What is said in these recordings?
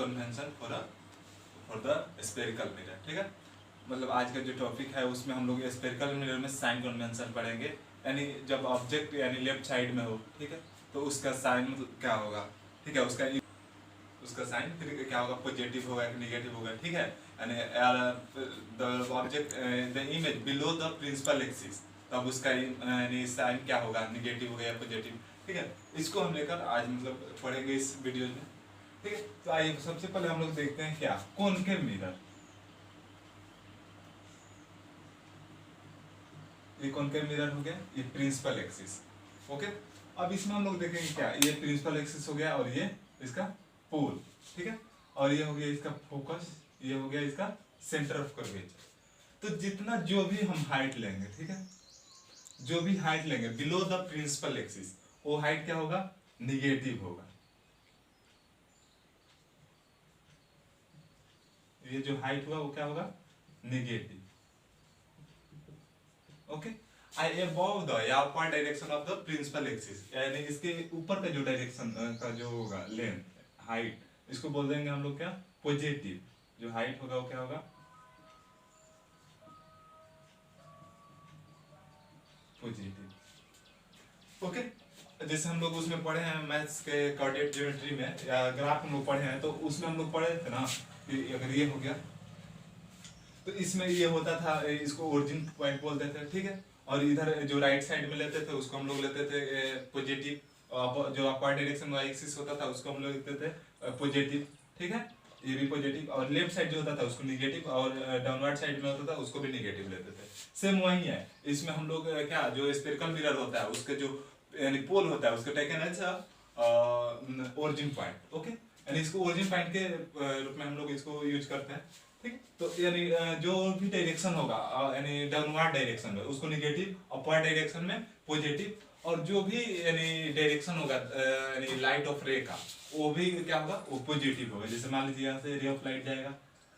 Convention for the spherical mirror. ठीक है, मतलब आज का जो टॉपिक है उसमें हम लोग स्फेरिकल मिरर में साइन कन्वेंशन पढ़ेंगे, यानी जब ऑब्जेक्ट यानी लेफ्ट साइड में हो, ठीक है, तो उसका साइन मतलब क्या होगा, ठीक है, उसका साइन फिर क्या होगा, पॉजिटिव होगा कि निगेटिव होगा। ठीक है, यानी the object the image below the principal axis, तब उसका यानी साइन क्या होगा, निगेटिव होगा या पॉजिटिव। ठीक है, इसको हम लेकर आज मतलब पढ़ेंगे इस वीडियो में। ठीक है, तो आइए सबसे पहले हम लोग देखते हैं क्या कॉनकेव मिरर। ये कॉनकेव मिरर हो गया, ये प्रिंसिपल एक्सिस। ओके, अब इसमें हम लोग देखेंगे क्या, ये प्रिंसिपल एक्सिस हो गया और ये इसका पोल। ठीक है, और ये हो गया इसका फोकस, ये हो गया इसका सेंटर ऑफ कर्वेचर। तो जितना जो भी हम हाइट लेंगे, ठीक है, जो भी हाइट लेंगे बिलो द प्रिंसिपल एक्सिस, वो हाइट क्या होगा, निगेटिव होगा। ये जो हाइट हुआ वो क्या होगा, negative. Okay, I above the या upper direction of the principal axis, यानी इसके ऊपर का जो डायरेक्शन का जो होगा लेंथ, हाइट, इसको बोल देंगे हम लोग क्या, पॉजिटिव। जो हाइट होगा वो क्या होगा, पॉजिटिव। ओके, जैसे हम लोग उसमें पढ़े हैं मैथ्स के कोऑर्डिनेट ज्योमेट्री में, या ग्राफ हम लोग पढ़े हैं, तो उसमें हम लोग पढ़े थे ना कि अगर ये हो गया तो इसमें ये होता था, इसको ओरिजिन पॉइंट बोलते थे। ठीक है, और इधर जो राइट साइड में लेते थे उसको हम लोग लेते थे पॉजिटिव, जो अपर डायरेक्शन वाई एक्सिस होता था उसको हम लोग लेते थे पॉजिटिव। ठीक है, ये भी पॉजिटिव, और लेफ्ट साइड जो होता था उसको निगेटिव, और डाउनवर्ड साइड में होता था उसको भी निगेटिव लेते थे। सेम वही है, इसमें हम लोग क्या, जो स्फेरिकल मिरर होता है उसके जो यानी पोल होता है उसको taken as origin point. Okay, यानी इसको ओरिजिन पॉइंट के रूप में हम लोग इसको यूज करते हैं। ठीक, तो यानी जो भी डायरेक्शन होगा यानी डाउनवर्ड डायरेक्शन में उसको निगेटिव, अपवर्ड डायरेक्शन में पॉजिटिव, और जो भी यानी डायरेक्शन होगा यानी लाइट ऑफ रे का, वो भी क्या होगा, वो पॉजिटिव होगा। जैसे मान लीजिए यहाँ से रे ऑफ लाइट जाएगा,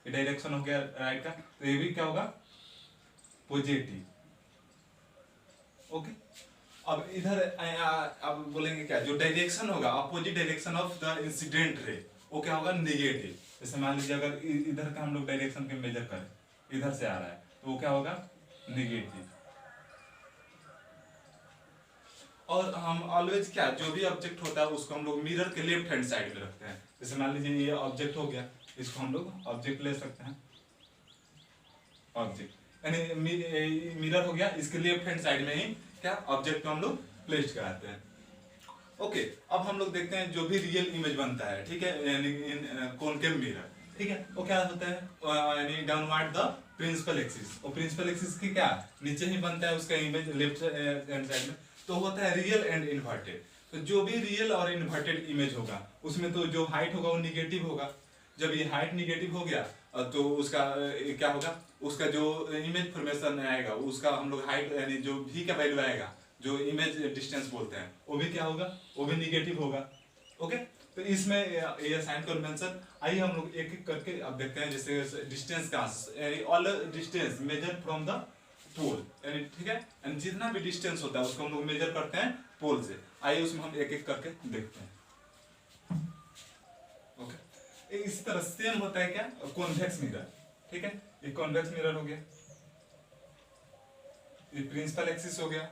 ये डायरेक्शन हो गया राइट का, तो ये भी क्या होगा, पॉजिटिव। ओके, अब इधर अब बोलेंगे क्या, जो डायरेक्शन होगा opposite direction of the incident रे, वो क्या होगा, नेगेटिव। जैसे मान लीजिए अगर इधर का हम लोग डायरेक्शन के मेजर करें, इधर से आ रहा है तो वो क्या होगा, नेगेटिव। और हम ऑलवेज क्या, जो भी ऑब्जेक्ट होता है उसको हम लोग मिरर के लेफ्ट हैंड साइड में रखते हैं। जैसे मान लीजिए ये ऑब्जेक्ट हो गया, इसको हम लोग ऑब्जेक्ट ले सकते हैं, ऑब्जेक्ट यानी मिरर हो गया, इसके लेफ्ट हैंड साइड में ही क्या ऑब्जेक्ट को हम लोग प्लेस कराते हैं। ओके, अब हम लोग देखते हैं जो भी रियल इमेज बनता है, ठीक है, यानी कॉनकेव मिरर। ठीक है, वो क्या होता है, यानी डाउनवर्ड द प्रिंसिपल एक्सिस, और प्रिंसिपल एक्सिस की क्या नीचे ही बनता है उसका इमेज लेफ्ट हैंड साइड में, तो होता है रियल एंड इन्वर्टेड। तो जो भी रियल और इन्वर्टेड इमेज होगा उसमें तो जो हाइट होगा वो निगेटिव होगा। जब ये हाइट निगेटिव हो गया तो उसका क्या होगा, उसका जो इमेज फॉर्मेशन आएगा उसका हम लोग हाइट यानी जो भी का वैल्यू आएगा, जो इमेज डिस्टेंस बोलते हैं, वो भी क्या होगा, वो भी निगेटिव होगा। ओके, तो इसमें ये साइन कन्वेंशन, आइए हम लोग एक एक करके अब देखते हैं। जैसे डिस्टेंस का यानी all distance measure from the pole, यानी ठीक है, यानी जितना भी डिस्टेंस होता है उसको हम लोग मेजर करते हैं पोल से। आइए उसमें हम एक एक करके देखते हैं। ओके, इसी तरह सेम होता है क्या, कॉन्वेक्स मिरर। ठीक है, ये कॉन्वेक्स मिरर हो गया, ये प्रिंसिपल एक्सिस हो गया,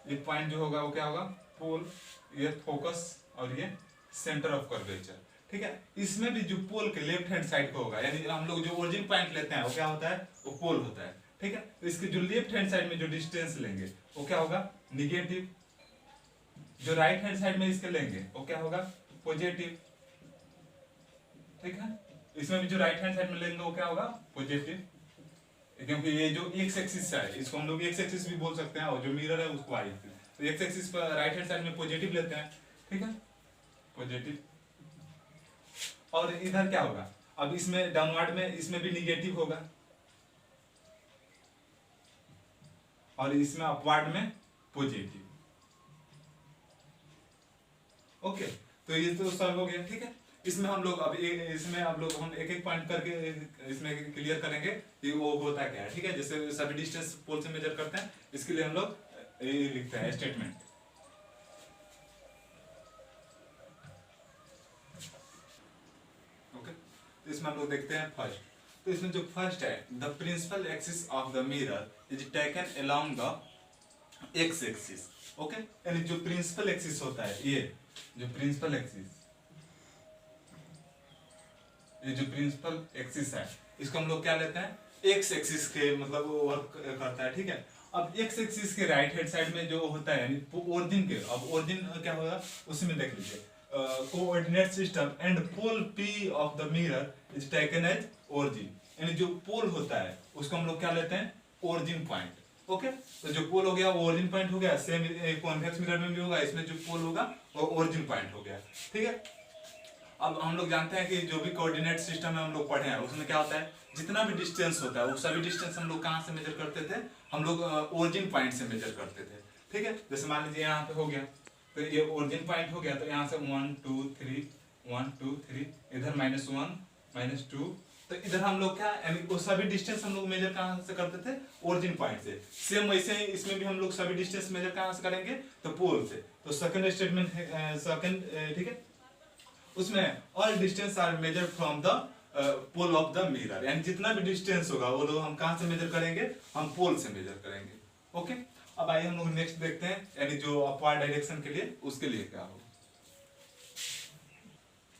ये पॉइंट जो होगा वो क्या होगा, पोल, ये फोकस, और ये सेंटर ऑफ कर्वेचर। ठीक है, इसमें भी जो पोल के लेफ्ट हैंड साइड को होगा, यानी हम लोग जो ओरिजिन पॉइंट लेते हैं वो क्या होता है, वो पोल होता है। ठीक है, तो इसके जो लेफ्ट हैंड साइड में जो डिस्टेंस लेंगे वो क्या होगा, निगेटिव। जो राइट हैंड साइड में इसके लेंगे वो क्या होगा, पॉजिटिव। ठीक है, इसमें भी जो राइट हैंड साइड में लेंगे वो क्या होगा, पॉजिटिव, क्योंकि ये जो एक्स एक्सिस है इसको हम लोग एक्स एक्सिस भी बोल सकते हैं, और जो मिरर है उसको वाई एक्सिस। तो एक्स एक्सिस पर राइट हैंड साइड में पॉजिटिव लेते हैं। ठीक है, पॉजिटिव, और इधर क्या होगा, अब इसमें डाउनवर्ड में इसमें भी निगेटिव होगा, और इसमें अपवर्ड में पॉजिटिव। ओके, तो ये तो सॉल्व हो गया। ठीक है, इसमें हम लोग अब इसमें अब लोग हम एक एक पॉइंट करके इसमें क्लियर करेंगे कि वो होता क्या है। ठीक है, जैसे सभी डिस्टेंस पोल से मेजर करते हैं, इसके लिए हम लोग ये लिखते हैं स्टेटमेंट। ओके, तो इसमें हम लोग देखते हैं फर्स्ट। तो इसमें जो फर्स्ट है, the principal axis of the mirror is taken along the x axis. Okay, यानी जो प्रिंसिपल एक्सिस होता है, ये जो प्रिंसिपल एक्सिस, ये जो प्रिंसिपल एक्सिस है, इसको हम लोग क्या लेते हैं, एक्स एक्सिस के मतलब वो वर्क करता है। ठीक है, अब एक्स एक्सिस के राइट हैंड साइड में जो होता है यानी ओरिजिन के, अब ओरिजिन क्या होगा उसमें देख लीजिए, coordinate system and pole P of the mirror is taken as origin, यानी जो पोल होता है उसको हम लोग क्या लेते हैं, ओरिजिन पॉइंट। ओके, तो जो पोल हो गया वो ओरिजिन पॉइंट हो गया, सेम कॉन्वेक्स मिरर में भी होगा, इसमें जो पोल होगा वो ओरिजिन पॉइंट हो गया। ठीक है, अब हम लोग जानते हैं कि जो भी कोऑर्डिनेट सिस्टम में हम लोग पढ़े हैं उसमें क्या होता है, जितना भी डिस्टेंस होता है वो सभी डिस्टेंस हम लोग कहाँ से मेजर करते थे, हम लोग ओरिजिन पॉइंट से मेजर करते थे। ठीक है, जैसे मान लीजिए यहाँ पे हो गया, तो ये ओरिजिन पॉइंट हो गया, तो यहाँ से 1 2 3 1 2 3, इधर -1 -2, तो इधर हम लोग क्या यानी वो सभी डिस्टेंस हम लोग मेजर कहाँ से करते थे, ओरिजिन पॉइंट से। सेम वैसे ही इसमें भी हम लोग सभी डिस्टेंस मेजर कहाँ से करेंगे, तो पोल से। तो सेकंड स्टेटमेंट सेकंड, ठीक है, उसमें all distance are measure from the pole of the mirror, यानी जितना भी डिस्टेंस होगा वो लोग हम कहाँ से मेजर करेंगे, हम पोल से मेजर करेंगे। ओके, अब आइए हम लोग नेक्स्ट देखते हैं, यानी जो अपवार्ड डायरेक्शन के लिए उसके लिए क्या होगा।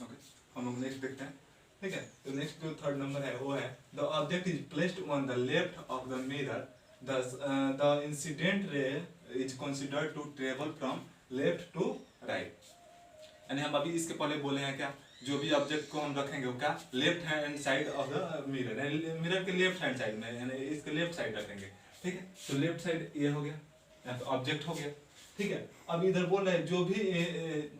ओके, हम लोग नेक्स्ट देखते हैं। ठीक है, तो नेक्स्ट जो थर्ड नंबर है वो है, the object is placed on the left of the mirror, the incident ray is considered to travel from left to right. यानी हम अभी इसके पहले बोले हैं क्या, जो भी ऑब्जेक्ट को हम रखेंगे वो क्या, left hand side of the mirror, mirror के लेफ्ट हैंड साइड में, यानी इसके लेफ्ट साइड रखेंगे। ठीक है, तो लेफ्ट साइड ये हो गया, या तो ऑब्जेक्ट हो गया। ठीक है, अब इधर बोल रहे हैं जो भी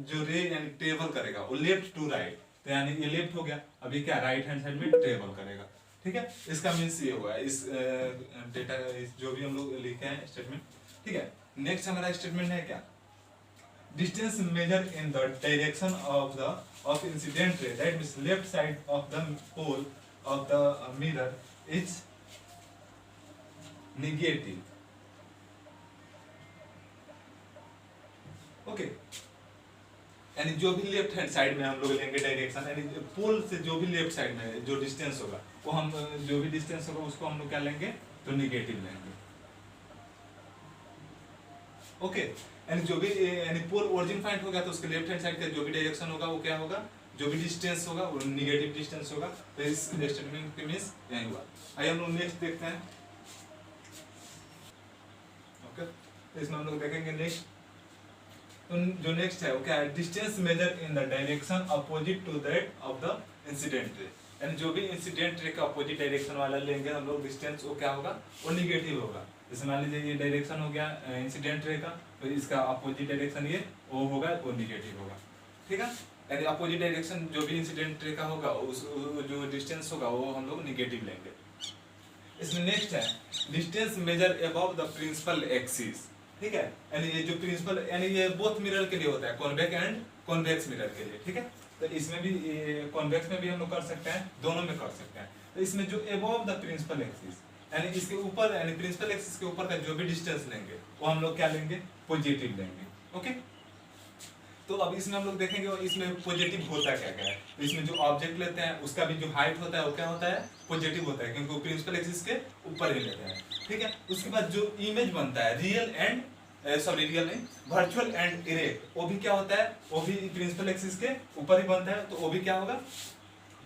जो रे यानी ट्रेवल करेगा वो लेफ्ट टू राइट, तो यानी ये लेफ्ट हो गया, अभी क्या राइट हैंड साइड में ट्रेवल करेगा। ठीक है, इसका मीन्स ये हुआ, इस डेटा जो भी हम लोग लिखे हैं स्टेटमेंट। ठीक है, नेक्स्ट हमारा स्टेटमेंट है क्या, distance measured in the direction of incident ray, that means left side of the pole of the mirror is negative. Okay, यानी जो भी लेफ्ट हैंड साइड में हम लोग लेंगे डायरेक्शन, यानी पोल से जो भी लेफ्ट साइड में जो डिस्टेंस होगा वो हम जो भी डिस्टेंस होगा उसको हम लोग क्या लेंगे, तो निगेटिव लेंगे। ओके, यानी जो भी यानी पोल ओरिजिन पॉइंट होगा तो उसके लेफ्ट हैंड साइड का जो भी डायरेक्शन होगा वो क्या होगा, जो भी डिस्टेंस होगा वो निगेटिव डिस्टेंस होगा। तो इस स्टेटमेंट के मींस यही हुआ। आइए हम लोग नेक्स्ट देखते हैं। ओके, तो इसमें हम लोग देखेंगे नेक्स्ट, तो जो नेक्स्ट है वो क्या है, distance measure in the direction opposite to that of the incident ray, यानी जो भी इंसिडेंट रे का अपोजिट डायरेक्शन वाला लेंगे हम लोग डिस्टेंस, वो क्या होगा, वो निगेटिव होगा। जैसे मान लीजिए ये डायरेक्शन हो गया इंसिडेंट रे का, तो इसका अपोजिट डायरेक्शन ये वो होगा, वो निगेटिव होगा। ठीक है, यानी अपोजिट डायरेक्शन जो भी इंसिडेंट रे का होगा उस जो डिस्टेंस होगा वो हम लोग निगेटिव लेंगे। इसमें नेक्स्ट है, distance measure above the principal axis. ठीक है, यानी ये जो प्रिंसिपल, यानी ये बोथ मिरर के लिए होता है, कॉन्वेक्स एंड कॉन्वेक्स मिरर के लिए। ठीक है, तो इसमें भी कॉन्वेक्स में भी हम लोग कर सकते हैं, दोनों में कर सकते हैं। तो इसमें जो अबव द प्रिंसिपल एक्सिस, यानी इसके ऊपर, यानी प्रिंसिपल एक्सिस के ऊपर का जो भी डिस्टेंस लेंगे वो हम लोग क्या लेंगे, पॉजिटिव लेंगे। ओके, तो अब इसमें हम लोग देखेंगे इसमें पॉजिटिव होता क्या क्या है। तो इसमें जो ऑब्जेक्ट लेते हैं उसका भी जो हाइट होता है वो क्या होता है, पॉजिटिव होता है, क्योंकि वो प्रिंसिपल एक्सिस के ऊपर ही लेते हैं। ठीक है, उसके बाद जो इमेज बनता है रियल एंड रियल नहीं, वर्चुअल एंड इरेक्ट, वो भी क्या होता है, वो भी प्रिंसिपल एक्सिस के ऊपर ही बनता है, तो वो भी क्या होगा,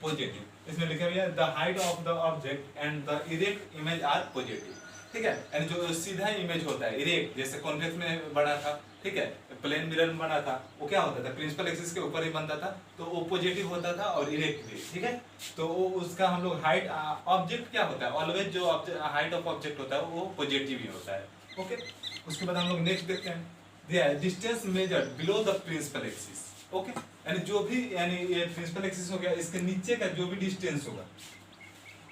पॉजिटिव। इसमें लिखा हुआ है the height of the object and the erect image are positive. ठीक है, यानी जो सीधा इमेज होता है इरेक्ट, जैसे कॉन्वेक्स में बना था, ठीक है, प्लेन मिरर में बना था, वो क्या होता था, प्रिंसिपल एक्सिस के ऊपर ही बनता था, तो वो पॉजिटिव होता था और इरेक्ट भी। ठीक है, तो उसका हम लोग हाइट, ऑब्जेक्ट क्या होता है, ऑलवेज जो हाइट ऑफ ऑब्जेक्ट होता है वो पॉजिटिव ही होता है। ओके, उसके बाद हम लोग नेक्स्ट देखते हैं, दिया है distance measured below the principal axis. Okay, यानी जो भी, यानी ये प्रिंसिपल एक्सिस हो गया, इसके नीचे का जो भी डिस्टेंस होगा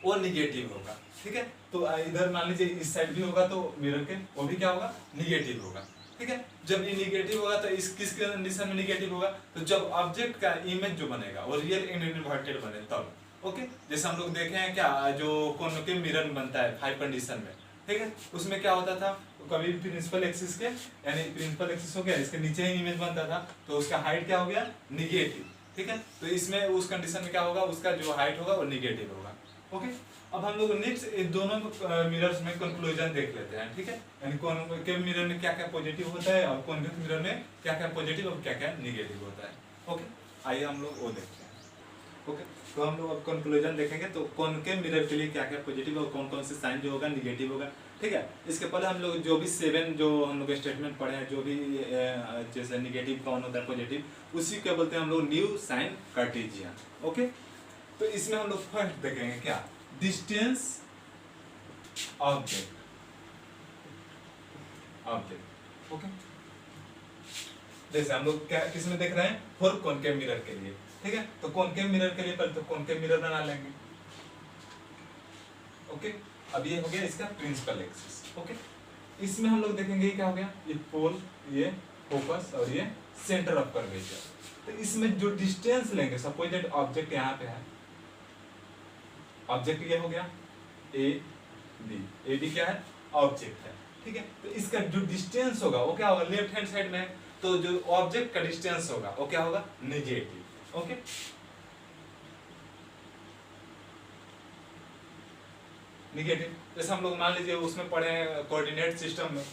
वो निगेटिव होगा। ठीक है, तो इधर मान लीजिए इस साइड भी होगा तो मिरर के, वो भी क्या होगा, निगेटिव होगा। ठीक है, जब ये निगेटिव होगा तो इस किस कंडीशन में निगेटिव होगा, तो जब ऑब्जेक्ट का इमेज जो बनेगा वो रियल एंड इनवर्टेड बने तब। ओके, जैसे हम लोग देखे हैं क्या, जो कॉन्वेक्स मिरर में बनता है 5 कंडीशन में। ठीक है, उसमें क्या होता था, कभी प्रिंसिपल एक्सिस के, यानी प्रिंसिपल एक्सिस हो गया, इसके नीचे ही इमेज बनता था, तो उसका हाइट क्या हो गया, निगेटिव। ठीक है। तो इसमें उस कंडीशन में क्या होगा, उसका जो हाइट होगा वो निगेटिव होगा। ओके, अब हम लोग नेक्स्ट दोनों मिरर्स में कंक्लूजन देख लेते हैं। ठीक है, यानी कौन के मिरर में क्या क्या पॉजिटिव होता है और कौन के मिरर में क्या क्या पॉजिटिव और क्या क्या निगेटिव होता है। ओके, आइए हम लोग वो देखते हैं। ओके, तो हम लोग अब कंक्लूजन देखेंगे तो कौन के मिरर के लिए क्या क्या पॉजिटिव और कौन कौन से साइन जो होगा निगेटिव होगा। ठीक है, इसके पहले हम लोग जो भी 7 जो हम लोग स्टेटमेंट पढ़े हैं, जो भी जैसे निगेटिव कौन होता है पॉजिटिव, उसी के बोलते हैं हम लोग न्यू साइन कार्टेशियन। ओके, तो इसमें हम लोग फर्स्ट देखेंगे क्या, डिस्टेंस ऑब्जेक्ट। ओके, जैसे हम लोग क्या किसमें देख रहे हैं, फोर कॉनकेव मिरर के लिए। ठीक है, तो कॉनकेव मिरर के लिए पहले तो कॉनकेव मिरर बना लेंगे। ओके, अब ये हो गया इसका प्रिंसिपल एक्सिस। ओके, इसमें हम लोग देखेंगे क्या हो गया, ये पोल, ये फोकस और ये सेंटर ऑफ कर्वेचर। तो इसमें जो डिस्टेंस लेंगे, सपोज दैट ऑब्जेक्ट यहाँ पे है, ऑब्जेक्ट ये हो गया ए बी क्या है, ऑब्जेक्ट है। ठीक है, तो इसका जो डिस्टेंस होगा वो क्या होगा, लेफ्ट हैंड साइड में, तो जो ऑब्जेक्ट का डिस्टेंस होगा वो क्या होगा, नेगेटिव। Okay, negative. जैसे हम लोग मान लीजिए उसमें पढ़े हैं कोऑर्डिनेट सिस्टम में,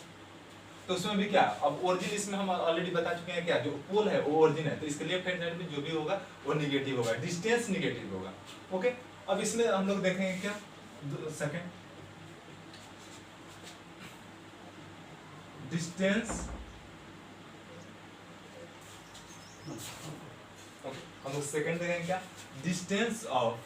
तो उसमें भी क्या, अब ओरिजिन इसमें हम ऑलरेडी बता चुके हैं, क्या जो पोल है वो ओरिजिन है, तो इसके लेफ्ट हैंड साइड में जो भी होगा वो निगेटिव होगा, डिस्टेंस निगेटिव होगा। ओके, अब इसमें हम लोग देखेंगे क्या, सेकंड डिस्टेंस। ओके, हम लोग सेकंड देखेंगे क्या, डिस्टेंस ऑफ।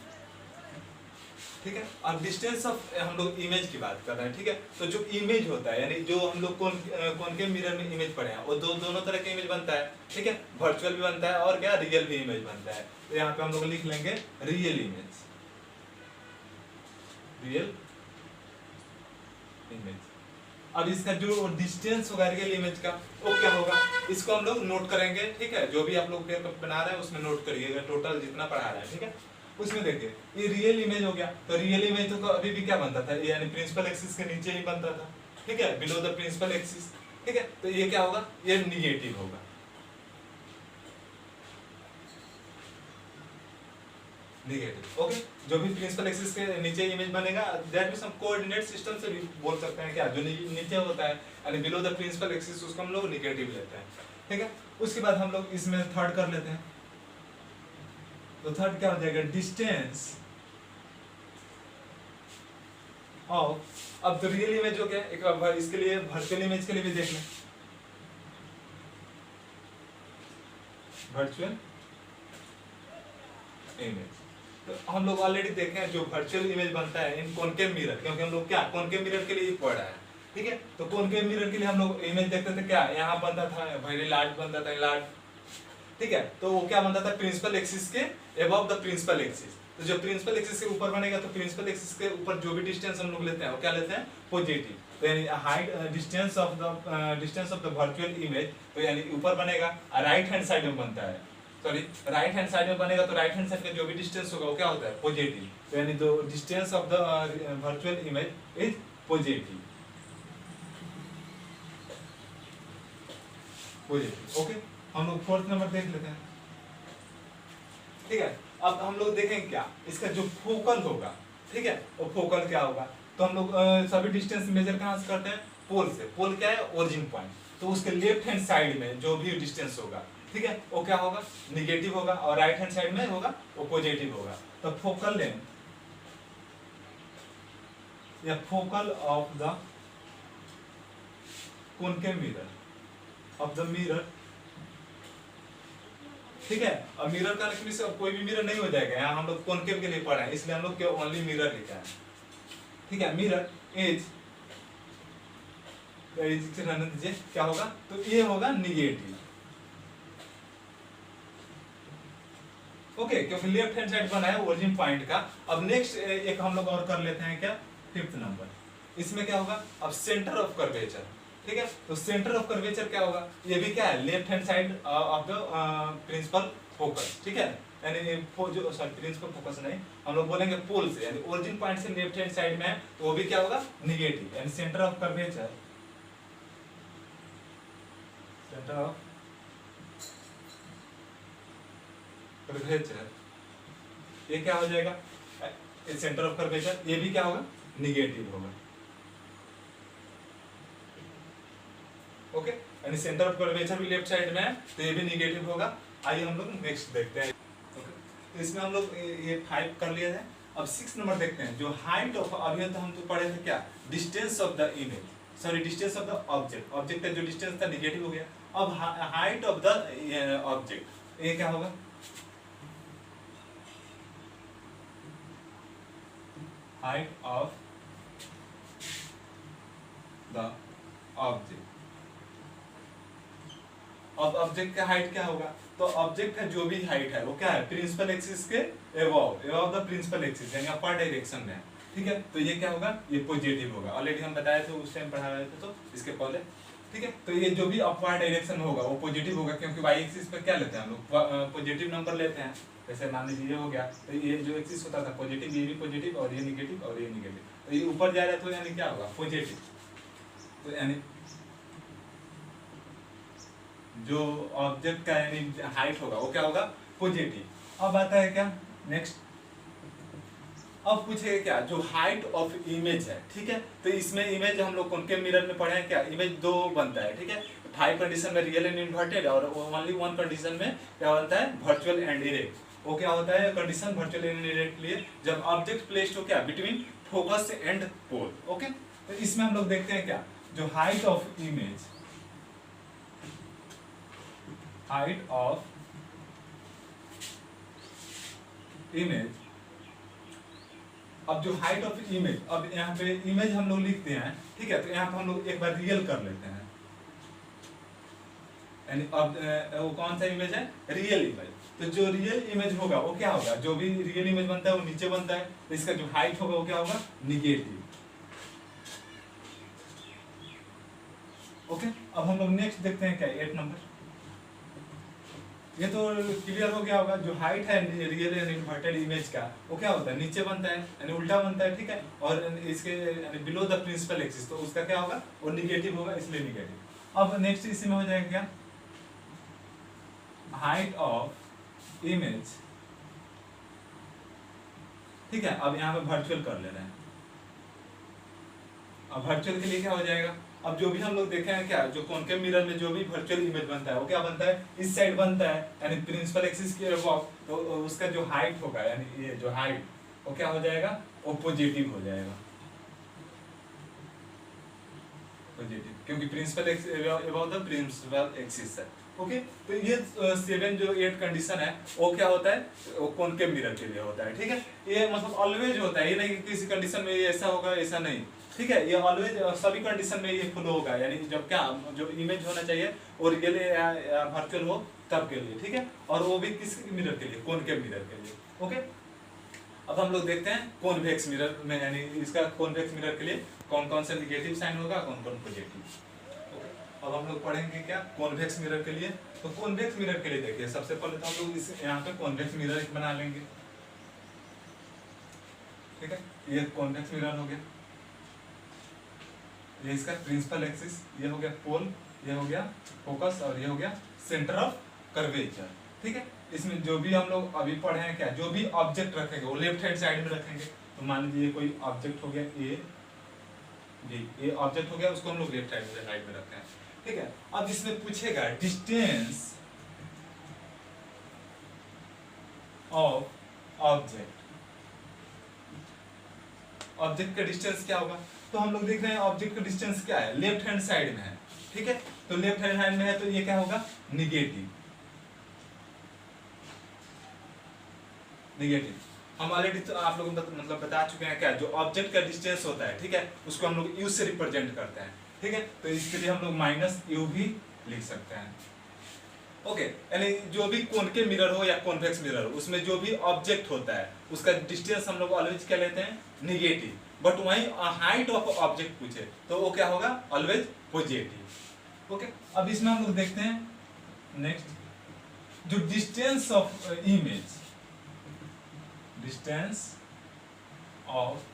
ठीक है, अब डिस्टेंस ऑफ हम लोग इमेज की बात कर रहे हैं। ठीक है, तो जो इमेज होता है, यानी जो हम लोग कौन के मिरर में इमेज पढ़े हैं, वो दोनों तरह के इमेज बनता है। ठीक है, वर्चुअल भी बनता है और क्या, रियल भी इमेज बनता है। तो यहाँ पे हम लोग लिख लेंगे रियल इमेज, रियल इमेज। अब इसका जो डिस्टेंस होगा रियल इमेज का, वो क्या होगा, इसको हम लोग नोट करेंगे। ठीक है, जो भी आप लोग बना रहे हैं उसमें नोट करिएगा, टोटल जितना पढ़ा रहा है। ठीक है, उसमें देखिए ये रियल इमेज हो गया, तो रियल इमेज तो अभी भी क्या बनता था, यानी प्रिंसिपल एक्सिस के नीचे ही बनता था। ठीक है, बिलो द प्रिंसिपल एक्सिस। ठीक है, तो ये क्या होगा, ये निगेटिव होगा। निगेटिव। ओके, जो भी प्रिंसिपल एक्सिस के नीचे इमेज बनेगा, दैट मींस हम कोऑर्डिनेट सिस्टम से भी बोल सकते हैं क्या, जो नीचे होता है यानी बिलो द प्रिंसिपल एक्सिस, उसको हम लोग निगेटिव लेते हैं। ठीक है, उसके बाद हम लोग इसमें थर्ड कर लेते हैं। तो थर्ड क्या हो जाएगा, डिस्टेंस ऑफ। अब तो रियल इमेज हो गया, एक बार इसके लिए वर्चुअल इमेज के लिए भी देख लें, वर्चुअल इमेज। तो हम लोग ऑलरेडी देखे हैं जो वर्चुअल इमेज बनता है इन कॉनकेव मिरर, क्योंकि हम लोग क्या कॉनकेव मिरर के लिए ही पढ़ रहे हैं। ठीक है, तो कॉनकेव मिरर के लिए हम लोग इमेज देखते थे, क्या यहाँ बनता था, वेरी लार्ज बनता था, लार्ज। ठीक है, तो वो क्या बनता था, प्रिंसिपल एक्सिस के अबव द प्रिंसिपल एक्सिस। तो जो प्रिंसिपल एक्सिस के ऊपर बनेगा, तो प्रिंसिपल एक्सिस के ऊपर जो भी डिस्टेंस हम लोग लेते हैं वो क्या लेते हैं, पॉजिटिव। तो यानी height distance of the virtual image, तो यानी ऊपर बनेगा, राइट हैंड साइड में बनता है, सॉरी राइट हैंड साइड में बनेगा, तो राइट हैंड साइड का जो भी डिस्टेंस होगा वो क्या होता है, पॉजिटिव। तो यानी the distance of the virtual image is positive. Positive. Okay, हम लोग फोर्थ नंबर देख लेते हैं। ठीक है, अब हम लोग देखेंगे क्या, इसका जो फोकल होगा। ठीक है, वो फोकल क्या होगा, तो हम लोग सभी डिस्टेंस मेजर कहाँ से करते हैं, पोल से। पोल क्या है, ओरिजिन पॉइंट। तो उसके लेफ्ट हैंड साइड में जो भी डिस्टेंस होगा, ठीक है, वो क्या होगा, निगेटिव होगा, और राइट हैंड साइड में होगा वो पॉजिटिव होगा। तो फोकल लेंथ या focal of the concave mirror, of the mirror. ठीक है, अब मिरर का लिखने से कोई भी मिरर नहीं हो जाएगा, यहाँ हम लोग कॉनकेव के लिए पढ़ा है, इसलिए हम लोग क्या ओनली मिरर लिखा है। ठीक है, मिरर एज रहने दीजिए, क्या होगा, तो ये होगा निगेटिव। ओके, क्योंकि लेफ्ट हैंड साइड बना है ओरिजिन पॉइंट का। अब नेक्स्ट एक हम लोग और कर लेते हैं, क्या, फिफ्थ नंबर। इसमें क्या होगा, अब सेंटर ऑफ कर्वेचर। ठीक है, तो सेंटर ऑफ कर्वेचर क्या होगा, ये भी क्या है, left hand side of the principal focus. ठीक है, यानी जो सॉरी प्रिंसिपल फोकस नहीं, हम लोग बोलेंगे पोल से, यानी ओरिजिन पॉइंट से लेफ्ट हैंड साइड में है, तो वो भी क्या होगा, निगेटिव। यानी centre of curvature, centre of curvature, ये क्या हो जाएगा, सेंटर ऑफ कर्वेचर, ये भी क्या होगा, निगेटिव होगा। ओके, यानी सेंटर ऑफ कर्वेचर भी लेफ्ट साइड में है तो ये भी निगेटिव होगा। आइए हम लोग नेक्स्ट देखते हैं। ओके, तो इसमें हम लोग ये 5 कर लिया है। अब 6 नंबर देखते हैं, जो हाइट ऑफ, अभी तो हम तो पढ़े थे क्या, distance of the image, sorry distance of the object, object का जो डिस्टेंस था निगेटिव हो गया। अब हाइट ऑफ द ऑब्जेक्ट, ये क्या होगा, हाइट ऑफ द ऑब्जेक्ट। अब ऑब्जेक्ट का हाइट क्या होगा, तो ऑब्जेक्ट का जो भी हाइट है वो क्या है, प्रिंसिपल एक्सिस के एबव द प्रिंसिपल एक्सिस, यानी अपर डायरेक्शन में है। ठीक है, तो ये क्या होगा, ये पॉजिटिव होगा। ऑलरेडी हम बताए थे उस टाइम पढ़ा रहे थे तो इसके पहले। ठीक है, तो ये जो भी अपवर्ड डायरेक्शन होगा वो पॉजिटिव होगा, क्योंकि वाई एक्सिस पे क्या लेते हैं हम लोग, पॉजिटिव नंबर लेते हैं। जैसे मान लीजिए ये हो गया, तो ये जो एक्सिस होता था पॉजिटिव, ये भी पॉजिटिव और ये निगेटिव और ये निगेटिव, तो ये ऊपर जा रहा है तो यानी क्या होगा, पॉजिटिव। तो यानी जो ऑब्जेक्ट का यानी हाइट होगा वो क्या होगा, पॉजिटिव। अब आता है क्या नेक्स्ट, अब पूछेगा क्या, जो हाइट ऑफ इमेज है। ठीक है, तो इसमें इमेज हम लोग कॉनकेव मिरर में पढ़े हैं क्या, इमेज 2 बनता है। ठीक है, 5 कंडीशन में रियल एंड इन्वर्टेड, और ओनली 1 कंडीशन में क्या बनता है, वर्चुअल एंड इरेक्ट। वो क्या होता है कंडीशन वर्चुअल एंड इरेक्ट के लिए, जब ऑब्जेक्ट प्लेस्ड हो क्या between focus and pole. Okay, तो इसमें हम लोग देखते हैं क्या, जो height of image, height of image, अब जो हाइट ऑफ इमेज, अब यहाँ पे इमेज हम लोग लिखते हैं। ठीक है, तो यहाँ पे हम लोग एक बार रियल कर लेते हैं, यानी अब वो कौन सा इमेज है, रियल इमेज। तो जो रियल इमेज होगा वो क्या होगा, जो भी रियल इमेज बनता है वो नीचे बनता है, तो इसका जो हाइट होगा वो क्या होगा, निगेटिव। ओके, अब हम लोग नेक्स्ट देखते हैं क्या, 8 नंबर। ये तो क्लियर हो गया होगा, जो हाइट है रियल एंड इन्वर्टेड इमेज का वो क्या होता है, नीचे बनता है यानी उल्टा बनता है। ठीक है, और इसके यानी बिलो द प्रिंसिपल एक्सिस, तो उसका क्या होगा, वो निगेटिव होगा, इसलिए निगेटिव। अब नेक्स्ट इसी में हो जाएगा क्या, हाइट ऑफ इमेज। ठीक है, अब यहाँ पे वर्चुअल कर ले रहे हैं। अब वर्चुअल के लिए क्या हो जाएगा, अब जो भी हम लोग देखे हैं क्या, जो कॉनकेव मिरर में जो भी वर्चुअल इमेज बनता है वो क्या बनता है, इस साइड बनता है, यानी प्रिंसिपल एक्सिस के अबव, तो उसका जो हाइट होगा, यानी ये जो हाइट वो क्या हो जाएगा, वो पॉजिटिव हो जाएगा, पॉजिटिव, क्योंकि principal axis above the principal axis है। ओके, तो ये 7 जो 8 कंडीशन है वो क्या होता है, वो कॉनकेव मिरर के लिए होता है। ठीक है, ये मतलब ऑलवेज होता है, ये नहीं कि किसी कंडीशन में ये ऐसा होगा ऐसा नहीं। ठीक है, ये ऑलवेज सभी कंडीशन में ये फ्लो होगा, यानी जब क्या, जो इमेज होना चाहिए वो रियल या वर्चुअल हो तब के लिए। ठीक है, और वो भी किस मिरर के लिए, कॉनकेव मिरर के लिए। ओके, अब हम लोग देखते हैं कॉन्वेक्स मिरर में, यानी इसका कॉन्वेक्स मिरर के लिए कौन कौन सा निगेटिव साइन होगा, कौन कौन पॉजिटिव। अब हम लोग पढ़ेंगे क्या, कॉन्वेक्स मिरर के लिए। तो कॉन्वेक्स मिरर के लिए देखिए, सबसे पहले तो हम लोग इस यहाँ पे कॉन्वेक्स मिरर एक बना लेंगे। ठीक है, ये कॉन्वेक्स मिरर हो गया, ये इसका प्रिंसिपल एक्सिस, ये हो गया पोल, ये हो गया फोकस, और ये हो गया सेंटर ऑफ कर्वेचर। ठीक है, इसमें जो भी हम लोग अभी पढ़े हैं क्या, जो भी ऑब्जेक्ट रखेंगे वो लेफ्ट हैंड साइड में रखेंगे। तो मान लीजिए कोई ऑब्जेक्ट हो गया ए, ये ऑब्जेक्ट हो गया, उसको हम लोग लेफ्ट साइड में रखते हैं। ठीक है, अब इसमें पूछेगा डिस्टेंस ऑफ ऑब्जेक्ट, ऑब्जेक्ट का डिस्टेंस क्या होगा, तो हम लोग देख रहे हैं ऑब्जेक्ट का डिस्टेंस क्या है, लेफ्ट हैंड साइड में है। ठीक है, तो लेफ्ट हैंड में है तो ये क्या होगा, निगेटिव, निगेटिव। हम ऑलरेडी तो आप लोगों को मतलब बता चुके हैं क्या, जो ऑब्जेक्ट का डिस्टेंस होता है, ठीक है, उसको हम लोग यू से रिप्रेजेंट करते हैं। ठीक है, तो इसके लिए हम लोग माइनस यू भी लिख सकते हैं। ओके, यानी जो भी कॉनकेव मिरर हो या कॉन्वेक्स मिरर हो, उसमें जो भी ऑब्जेक्ट होता है उसका डिस्टेंस हम लोग ऑलवेज क्या लेते हैं, निगेटिव। बट वहीं हाइट ऑफ ऑब्जेक्ट पूछे तो वो क्या होगा, ऑलवेज पॉजिटिव। ओके, अब इसमें हम लोग देखते हैं नेक्स्ट, जो distance of image, distance of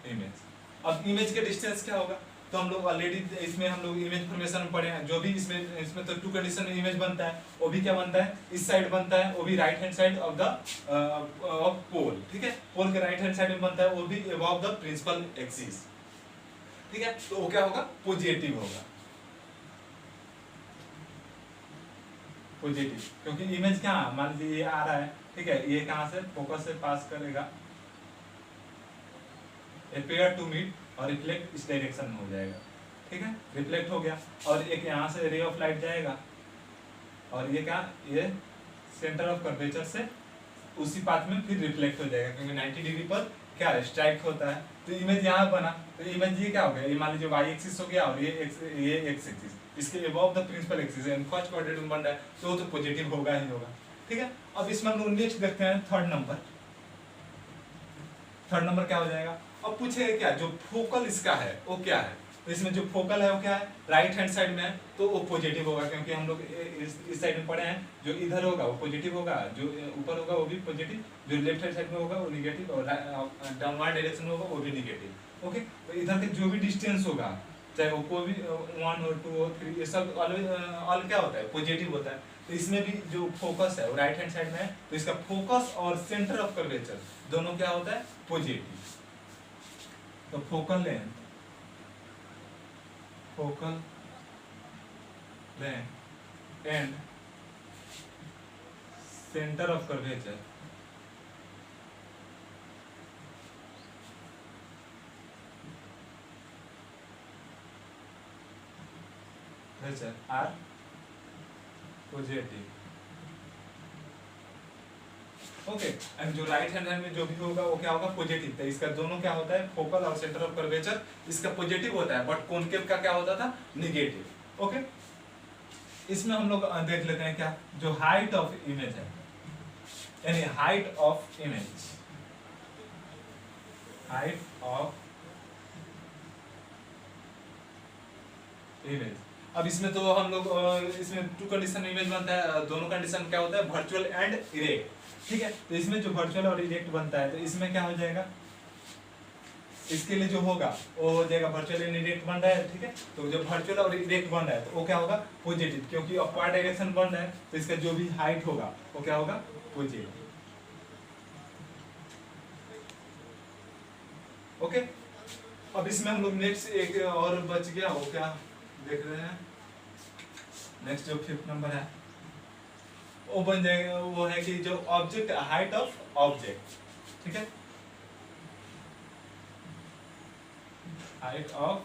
image. अब इमेज का डिस्टेंस क्या होगा, तो हम लोग ऑलरेडी इसमें हम लोग इमेज फॉर्मेशन में पढ़े हैं, जो भी इसमें तो टू कंडीशन में इमेज बनता है, वो भी क्या बनता है, इस साइड बनता है, वो भी right hand side of the of pole, ठीक है, पोल के राइट हैंड साइड में बनता है, वो भी अबव द प्रिंसिपल एक्सिस, ठीक है। तो वो क्या होगा, पॉजिटिव होगा, पॉजिटिव, क्योंकि इमेज क्या मान लीजिए ये आ रहा है, ठीक है, ये कहां से फोकस से पास करेगा, अपेयर टू मीट और रिफ्लेक्ट इस डायरेक्शन में हो जाएगा, ठीक है, रिफ्लेक्ट हो गया, और एक यहाँ से रे ऑफ लाइट जाएगा, और ये क्या, ये सेंटर ऑफ कर्वेचर से उसी पाथ में फिर रिफ्लेक्ट हो जाएगा, क्योंकि 90 डिग्री पर क्या स्ट्राइक होता है। तो इमेज यहाँ बना, तो इमेज ये क्या हो गया, ये मान लीजिए वाई एक्सिस हो गया, और ये एक्स एक्सिस, इसके above the principal axis and first quadrant में बन रहा है, तो वो तो पॉजिटिव होगा ही होगा, ठीक है। अब इसमें हम लोग नेक्स्ट देखते हैं थर्ड नंबर क्या हो जाएगा। अब पूछेगा क्या, जो फोकल इसका है वो क्या है, तो इसमें जो फोकल है वो क्या है, राइट हैंड साइड में है, तो वो पॉजिटिव होगा, क्योंकि हम लोग इस साइड में पढ़े हैं, जो इधर होगा वो पॉजिटिव होगा, जो ऊपर होगा वो भी पॉजिटिव, जो लेफ्ट हैंड साइड में होगा वो निगेटिव, और डाउनवर्ड डायरेक्शन में होगा वो भी निगेटिव, ओके। तो इधर के जो भी डिस्टेंस होगा, चाहे वो कोई भी 1 हो 2 हो 3, ये सब ऑल क्या होता है, पॉजिटिव होता है। तो इसमें भी जो फोकस है वो राइट हैंड साइड में है, तो इसका फोकस और सेंटर ऑफ कर्वेचर दोनों क्या होता है, पॉजिटिव। तो focal length and centre of curvature R positive, okay. And जो राइट हैंड में जो भी होगा वो क्या होगा, पॉजिटिव। तो इसका दोनों क्या होता है, फोकल और सेंटर ऑफ कर्वेचर इसका पॉजिटिव होता है, बट कॉनकेव का क्या होता था, निगेटिव, ओके। इसमें हम लोग देख लेते हैं क्या, जो हाइट ऑफ इमेज है, यानी हाइट ऑफ इमेज, अब इसमें तो हम लोग इसमें टू कंडीशन इमेज बनता है, दोनों कंडीशन क्या होता है, वर्चुअल एंड इरेक्ट, ठीक है। तो इसमें जो वर्चुअल और इरेक्ट बनता है, तो इसमें क्या हो जाएगा, इसके लिए जो होगा वो हो जाएगा वर्चुअल एंड इरेक्ट बन रहा है, ठीक है। तो जब वर्चुअल और इरेक्ट बन रहा है तो वो क्या होगा, पॉजिटिव, क्योंकि अपवर्ड डायरेक्शन बन रहा है, तो इसका जो भी हाइट होगा वो क्या होगा, पॉजिटिव, ओके। अब इसमें हम लोग नेक्स्ट एक और बच गया, वो क्या देख रहे हैं, नेक्स्ट जो 5th नंबर है वो बन जाएगा, वो है कि जो ऑब्जेक्ट, हाइट ऑफ ऑब्जेक्ट, ठीक है, हाइट ऑफ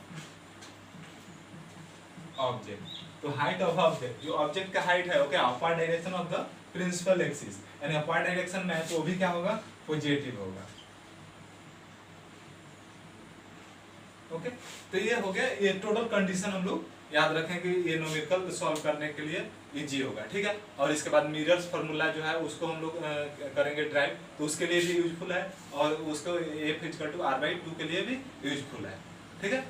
ऑब्जेक्ट। तो हाइट ऑफ ऑब्जेक्ट, जो ऑब्जेक्ट का हाइट है वो क्या, upper direction of the principal axis, यानी अपर डायरेक्शन में है तो वो भी क्या होगा, पॉजिटिव होगा, ओके। तो ये हो गया, ये टोटल कंडीशन हम लोग याद रखें कि ये न्यूमेरिकल सॉल्व करने के लिए इजी होगा, ठीक है। और इसके बाद मिरर्स फार्मूला जो है उसको हम लोग करेंगे ड्राइव, तो उसके लिए भी यूजफुल है, और उसको F=R/2 के लिए भी यूजफुल है, ठीक है।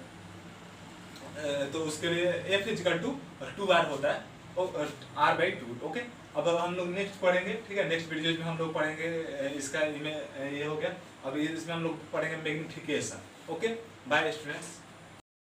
तो उसके लिए F=2R होता है, और R/2, ओके। अब हम लोग नेक्स्ट पढ़ेंगे, ठीक है, नेक्स्ट वीडियोज में हम लोग पढ़ेंगे इसका, ये हो गया। अब इसमें हम लोग पढ़ेंगे मैग्निफिकेशन, ओके। Bye students.